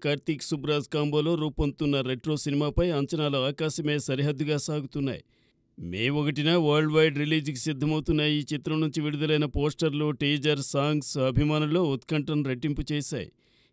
కార్తీక్ సుబ్రాజ్ కాంబోలో రూపొందుతున్న రెట్రో సినిమాపై అంచనాల ఆకాశమే సరిహద్దుగా సాగుతున్నాయి. మే 1న వరల్డ్ వైడ్ రిలీజ్కి సిద్ధమవుతున్న ఈ చిత్రం నుంచి విడుదలైన పోస్టర్లు, టీజర్, సాంగ్స్ అభిమానుల్లో ఉత్కంఠను రెట్టింపు చేశాయి.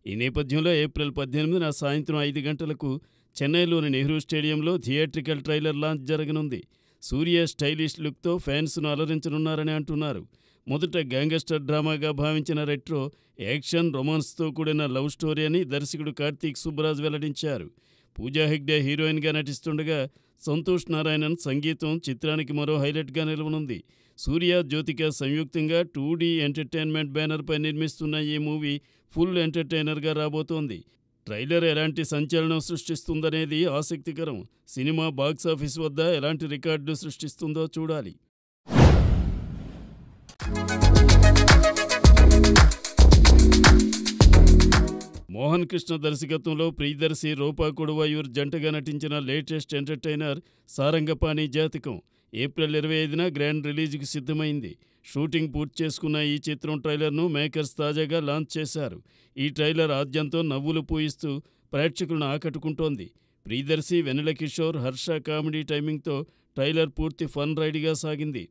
ఈ నేపథ్యంలో ఏప్రిల్ 18న సాయంత్రం 5 గంటలకు చెన్నైలోని నెహ్రూ స్టేడియంలో థియేట్రికల్ ట్రైలర్ లాంచ్ జరగనుంది. సూర్య స్టైలిష్ లుక్తో ఫ్యాన్స్ను అలరించనున్నారని అంటున్నారు. మొదట గ్యాంగస్టర్ డ్రామాగా భావించిన రెట్రో యాక్షన్, రొమాన్స్తో కూడిన లవ్ స్టోరీ అని దర్శకుడు కార్తీక్ సుబ్బరాజ్ వెల్లడించారు. పూజా హెగ్డే హీరోయిన్గా నటిస్తుండగా సంతోష్ నారాయణన్ సంగీతం చిత్రానికి మరో హైలైట్గా నిలవనుంది. సూర్య, జ్యోతిక సంయుక్తంగా 2D ఎంటర్టైన్మెంట్ బ్యానర్పై నిర్మిస్తున్న ఈ మూవీ ఫుల్ ఎంటర్టైనర్గా రాబోతోంది. ట్రైలర్ ఎలాంటి సంచలనం సృష్టిస్తుందనేది ఆసక్తికరం. సినిమా బాక్సాఫీస్ వద్ద ఎలాంటి రికార్డు సృష్టిస్తుందో చూడాలి. మోహన్ కృష్ణ దర్శకత్వంలో ప్రియదర్శి, రూపా కొడువాయూర్ జంటగా నటించిన లేటెస్ట్ ఎంటర్టైనర్ సారంగపాణి జాతకం ఏప్రిల్ 25న గ్రాండ్ రిలీజ్కి సిద్ధమైంది. షూటింగ్ పూర్తి చేసుకున్న ఈ చిత్రం ట్రైలర్ను మేకర్స్ తాజాగా లాంచ్ చేశారు. ఈ ట్రైలర్ ఆద్యంతో నవ్వులు పూయిస్తూ ప్రేక్షకులను ఆకట్టుకుంటోంది. ప్రియదర్శి, వెన్నెల కిషోర్, హర్ష కామెడీ టైమింగ్తో ట్రైలర్ పూర్తి ఫన్ రైడ్గా సాగింది.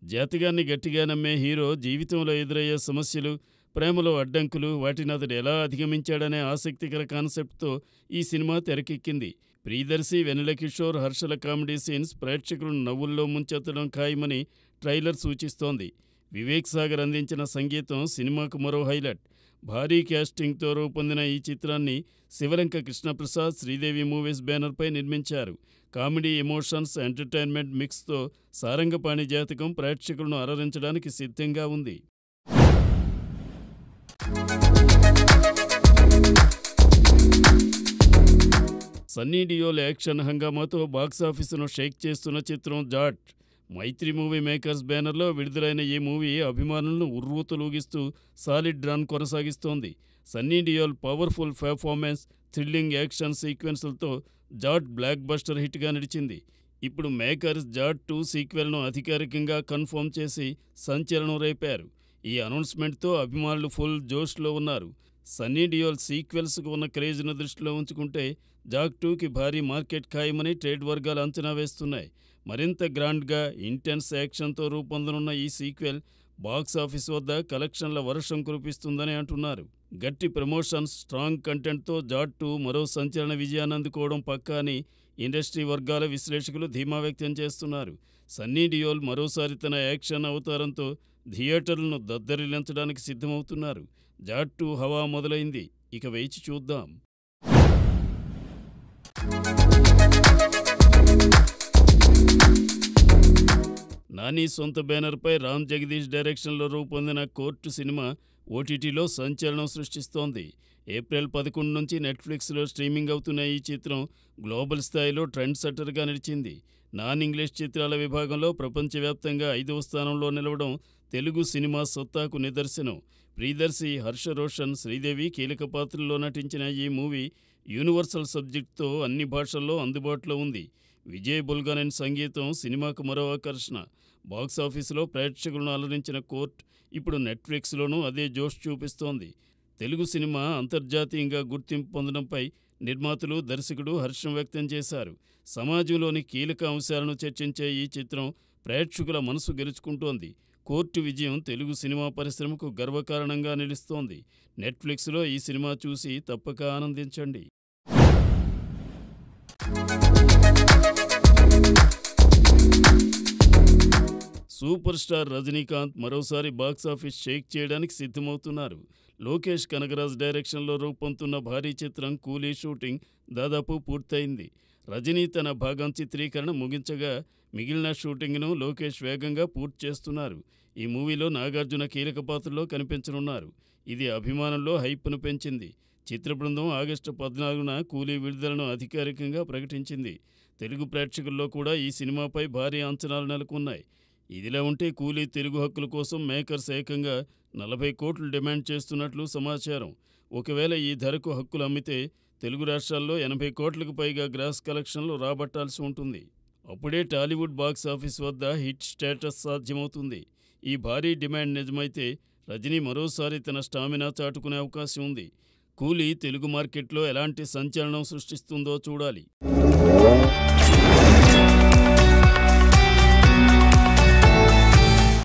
జాతకాన్ని గట్టిగా నమ్మే హీరో జీవితంలో ఎదురయ్యే సమస్యలు, ప్రేమలో అడ్డంకులు, వాటిని అతడు ఎలా అధిగమించాడనే ఆసక్తికర కాన్సెప్ట్తో ఈ సినిమా తెరకెక్కింది. ప్రియదర్శి, వెన్నెల కిషోర్, హర్షల కామెడీ సీన్స్ ప్రేక్షకులను నవ్వుల్లో ముంచెత్తడం ఖాయమని ట్రైలర్ సూచిస్తోంది. వివేక్ సాగర్ అందించిన సంగీతం సినిమాకు మరో హైలైట్. భారీ క్యాస్టింగ్తో రూపొందిన ఈ చిత్రాన్ని శివలంక కృష్ణప్రసాద్, శ్రీదేవి మూవీస్ బ్యానర్పై నిర్మించారు. కామెడీ, ఎమోషన్స్, ఎంటర్టైన్మెంట్ మిక్స్తో సారంగపాణి జాతకం ప్రేక్షకులను అలరించడానికి సిద్ధంగా ఉంది. సన్నీ డియోల్ యాక్షన్ హంగామాతో బాక్సాఫీసును షేక్ చేస్తున్న చిత్రం జాట్. మైత్రి మూవీ మేకర్స్ బ్యానర్లో విడుదలైన ఈ మూవీ అభిమానులను ఉర్రూతలూగిస్తూ సాలిడ్ రన్ కొనసాగిస్తోంది. Sunny Deol powerful performance, thrilling action సీక్వెన్స్లతో జాట్ బ్లాక్ బస్టర్ హిట్గా నిలిచింది. ఇప్పుడు మేకర్స్ జాట్ 2 సీక్వెల్ను అధికారికంగా కన్ఫర్మ్ చేసి సంచలనం రేపారు. ఈ అనౌన్స్మెంట్తో అభిమానులు ఫుల్ జోష్లో ఉన్నారు. సన్నీ డియోల్ సీక్వెల్స్కు ఉన్న క్రేజ్ను దృష్టిలో ఉంచుకుంటే జాట్ 2కి భారీ మార్కెట్ ఖాయమని ట్రేడ్ వర్గాలు అంచనా వేస్తున్నాయి. మరింత గ్రాండ్గా, ఇంటెన్స్ యాక్షన్తో రూపొందనున్న ఈ సీక్వెల్ బాక్సాఫీస్ వద్ద కలెక్షన్ల వర్షం కురిపిస్తుందని అంటున్నారు. గట్టి ప్రమోషన్స్, స్ట్రాంగ్ కంటెంట్తో జాట్ 2 మరో సంచలన విజయాన్ని అందుకోవడం పక్కా అని ఇండస్ట్రీ వర్గాల విశ్లేషకులు ధీమా వ్యక్తం చేస్తున్నారు. సన్నీ డియోల్ మరోసారి తన యాక్షన్ అవతారంతో థియేటర్లను దద్దరిల్లించడానికి సిద్ధమవుతున్నారు. జాట్ 2 హవా మొదలైంది. ఇక వేచి చూద్దాం. నాని సొంత బ్యానర్పై రామ్ జగదీష్ డైరెక్షన్లో రూపొందిన కోర్టు సినిమా ఓటీటీలో సంచలనం సృష్టిస్తోంది. ఏప్రిల్ 11 నుంచి నెట్ఫ్లిక్స్లో స్ట్రీమింగ్ అవుతున్న ఈ చిత్రం గ్లోబల్ స్థాయిలో ట్రెండ్ సెట్టర్గా నిలిచింది. నాన్ ఇంగ్లీష్ చిత్రాల విభాగంలో ప్రపంచవ్యాప్తంగా 5వ స్థానంలో నిలవడం తెలుగు సినిమా సత్తాకు నిదర్శనం. ప్రియదర్శి, హర్ష రోషన్, శ్రీదేవి కీలక పాత్రల్లో నటించిన ఈ మూవీ యూనివర్సల్ సబ్జెక్టుతో అన్ని భాషల్లో అందుబాటులో ఉంది. విజయ్ బుల్గనెన్ సంగీతం సినిమాకు మరో ఆకర్షణ. బాక్సాఫీసులో ప్రేక్షకులను అలరించిన కోర్ట్ ఇప్పుడు నెట్ఫ్లిక్స్లోనూ అదే జోష్ చూపిస్తోంది. తెలుగు సినిమా అంతర్జాతీయంగా గుర్తింపు పొందడంపై నిర్మాతలు, దర్శకుడు హర్షం వ్యక్తం చేశారు. సమాజంలోని కీలక అంశాలను చర్చించే ఈ చిత్రం ప్రేక్షకుల మనసు గెలుచుకుంటోంది. కోర్టు విజయం తెలుగు సినిమా పరిశ్రమకు గర్వకారణంగా నిలుస్తోంది. నెట్ఫ్లిక్స్లో ఈ సినిమా చూసి తప్పక ఆనందించండి. సూపర్ స్టార్ రజనీకాంత్ మరోసారి బాక్సాఫీస్ షేక్ చేయడానికి సిద్ధమవుతున్నారు. లోకేష్ కనగరాజ్ డైరెక్షన్లో రూపొందుతున్న భారీ చిత్రం కూలీ షూటింగ్ దాదాపు పూర్తయింది. రజనీ తన భాగం చిత్రీకరణ ముగించగా మిగిలిన షూటింగ్ను లోకేష్ వేగంగా పూర్తి చేస్తున్నారు. ఈ మూవీలో నాగార్జున కీలక పాత్రలో కనిపించనున్నారు. ఇది అభిమానుల్లో హైప్ను పెంచింది. చిత్ర బృందం ఆగస్టు 14న కూలీ విడుదలను అధికారికంగా ప్రకటించింది. తెలుగు ప్రేక్షకుల్లో కూడా ఈ సినిమాపై భారీ అంచనాలు నెలకొన్నాయి. ఇదిలా ఉంటే కూలీ తెలుగు హక్కుల కోసం మేకర్స్ ఏకంగా 40 కోట్లు డిమాండ్ చేస్తున్నట్లు సమాచారం. ఒకవేళ ఈ ధరకు హక్కులు అమ్మితే తెలుగు రాష్ట్రాల్లో 80 కోట్లకు పైగా గ్రాస్ కలెక్షన్లు రాబట్టాల్సి ఉంటుంది. అప్పుడే టాలీవుడ్ బాక్సాఫీస్ వద్ద హిట్ స్టేటస్ సాధ్యమవుతుంది. ఈ భారీ డిమాండ్ నిజమైతే రజనీ మరోసారి తన స్టామినా చాటుకునే అవకాశం ఉంది. కూలీ తెలుగు మార్కెట్లో ఎలాంటి సంచలనం సృష్టిస్తుందో చూడాలి.